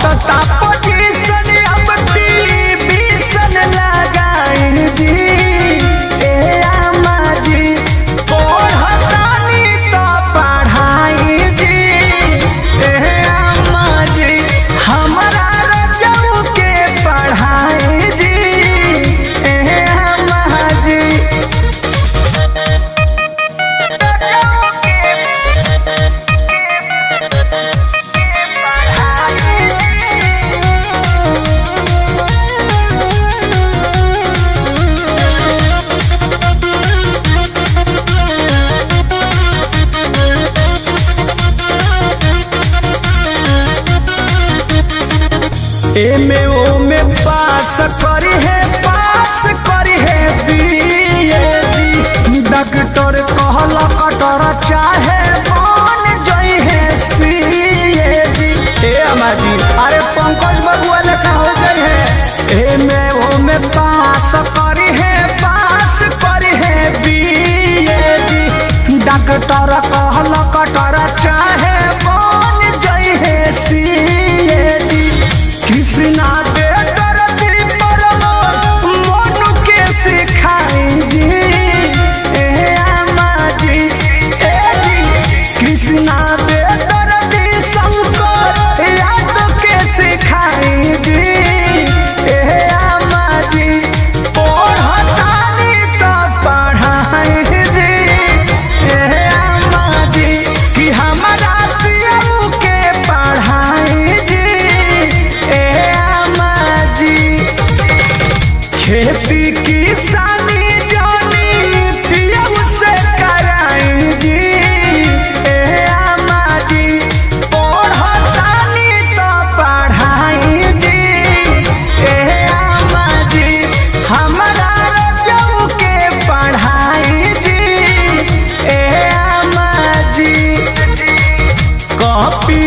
घटता पोजीशन अब टीवीशन लगाई जी ए आमा जी पढ़तानी तो पढ़ाई जी ए आमा जी हमारा रजऊ के पढ़ाई जी ए आमा जी। एमे ओमे पास करी है बीएडी डॉक्टर कहला कटर चाहे बन जई है सीएडी ए अम्मा जी अरे पंकज बबुआ लेखा हो गई है। एमे ओमे पास करी है बीएडी डॉक्टर कहला कटर चाहे बन जई है सीएडी कृष्णा दे दरदी पर मनु के सिखाई जी ए आमा जी ए जी कृष्णा दे दरदी शंकर याद के सिखाई जी ए आमा जी पढ़तानी तो पढ़ाई जी ए आमा जी कि हमारा पियऊ के पढ़ाई जी ए आमा जी। खेती किसानी जानी पियऊ से कराई जी ए आमा जी पढ़तानी तो पढ़ाई जी ए आमा जी हमारा रजऊ के पढ़ाई जी ए आमा जी। कॉपी